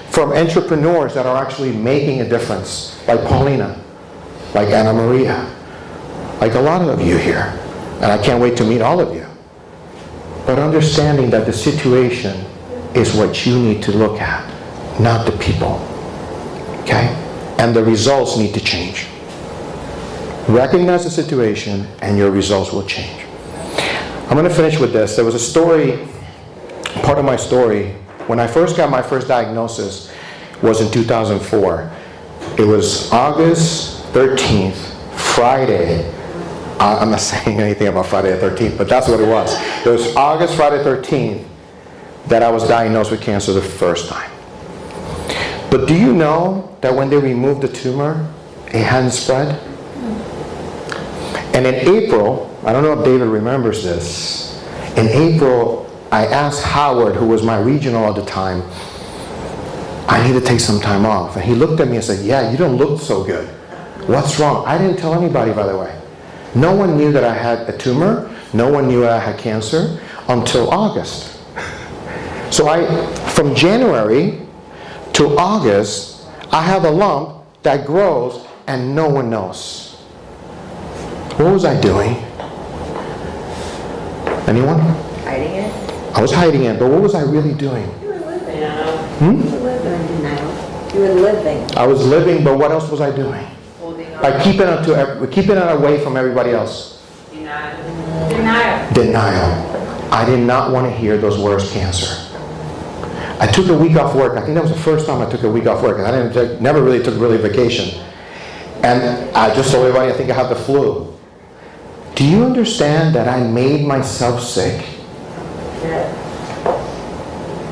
from entrepreneurs that are actually making a difference. Like Paulina, like Anna Maria, like a lot of you here. And I can't wait to meet all of you. But understanding that the situation is what you need to look at, not the people. Okay? And the results need to change. Recognize the situation and your results will change. I'm going to finish with this. There was a story, part of my story, when I first got my first diagnosis was in 2004. It was August 13th, Friday. I'm not saying anything about Friday the 13th, but that's what it was. It was Friday 13th, that I was diagnosed with cancer the first time. But do you know that when they removed the tumor, it hadn't spread? And in April, I don't know if David remembers this, in April, I asked Howard, who was my regional at the time, I need to take some time off. And he looked at me and said, yeah, you don't look so good. What's wrong? I didn't tell anybody, by the way. No one knew that I had a tumor. No one knew I had cancer until August. So from January to August, I have a lump that grows and no one knows. What was I doing? Anyone? Hiding it? I was hiding it, but what was I really doing? You were living. You were living in denial. You were living. I was living, but what else was I doing? Holding on. By keeping it away from everybody else. Denial. I did not want to hear those words, cancer. I took a week off work. I think that was the first time I took a week off work. And never really took vacation. And I just told everybody, I think I have the flu. Do you understand that I made myself sick?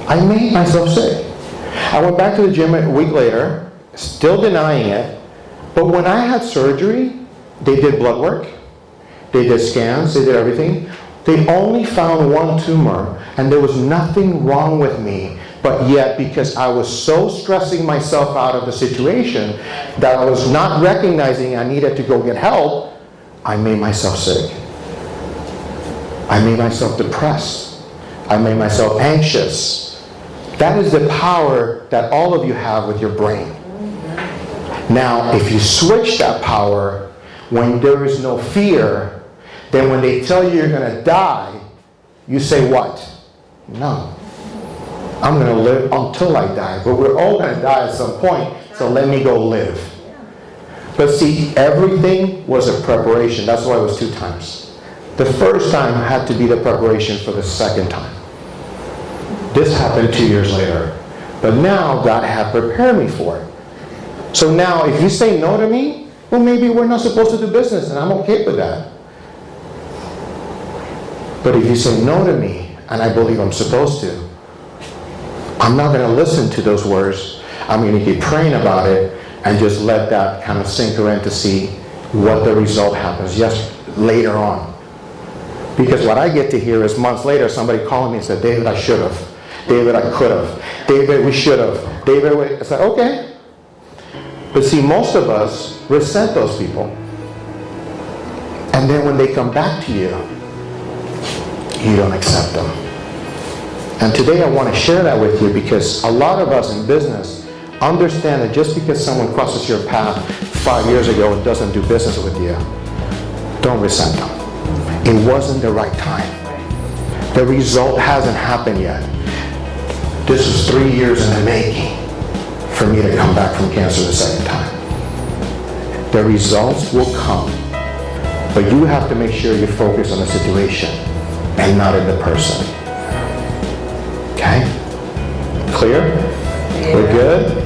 I made myself sick. I went back to the gym a week later, still denying it. But when I had surgery, they did blood work. They did scans. They did everything. They only found one tumor, and there was nothing wrong with me. But yet, because I was so stressing myself out of the situation that I was not recognizing I needed to go get help, I made myself sick. I made myself depressed. I made myself anxious. That is the power that all of you have with your brain. Now, if you switch that power, when there is no fear, then when they tell you you're going to die, you say what? No. I'm going to live until I die. But we're all going to die at some point, so let me go live. But see, everything was a preparation. That's why it was 2 times. The first time had to be the preparation for the second time. This happened 2 years later. But now God had prepared me for it. So now if you say no to me, well, maybe we're not supposed to do business, and I'm okay with that. But if you say no to me, and I believe I'm supposed to, I'm not going to listen to those words. I'm going to keep praying about it and just let that kind of sink in to see what the result happens later on. Because what I get to hear is months later, somebody calling me and said, David, I should have. David, I could have. David, we should have. David, I said, okay. But see, most of us resent those people. And then when they come back to you, you don't accept them. And today I want to share that with you because a lot of us in business understand that just because someone crosses your path 5 years ago and doesn't do business with you, don't resent them. It wasn't the right time. The result hasn't happened yet. This was 3 years in the making for me to come back from cancer the second time. The results will come, but you have to make sure you focus on the situation and not in the person. Okay? Clear? We're good?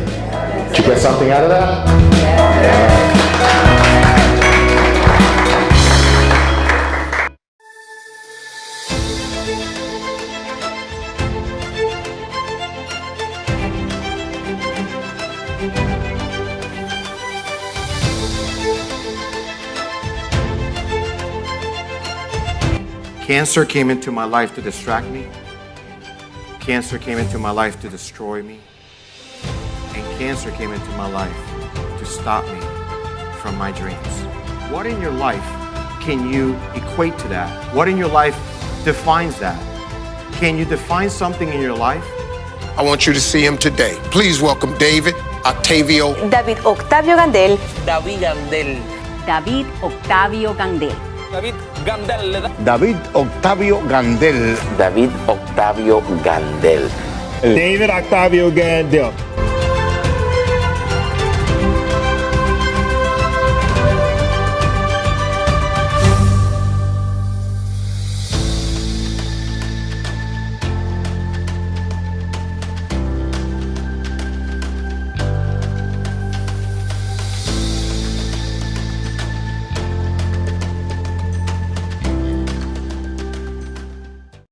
Did you get something out of that? Yeah. Cancer came into my life to distract me. Cancer came into my life to destroy me. And cancer came into my life to stop me from my dreams. What in your life can you equate to that? What in your life defines that? Can you define something in your life? I want you to see him today. Please welcome David Octavio. David Octavio Gandell. David Gandell. David Octavio Gandell. David Gandell. David Octavio Gandell. David Octavio Gandell. David Octavio Gandell.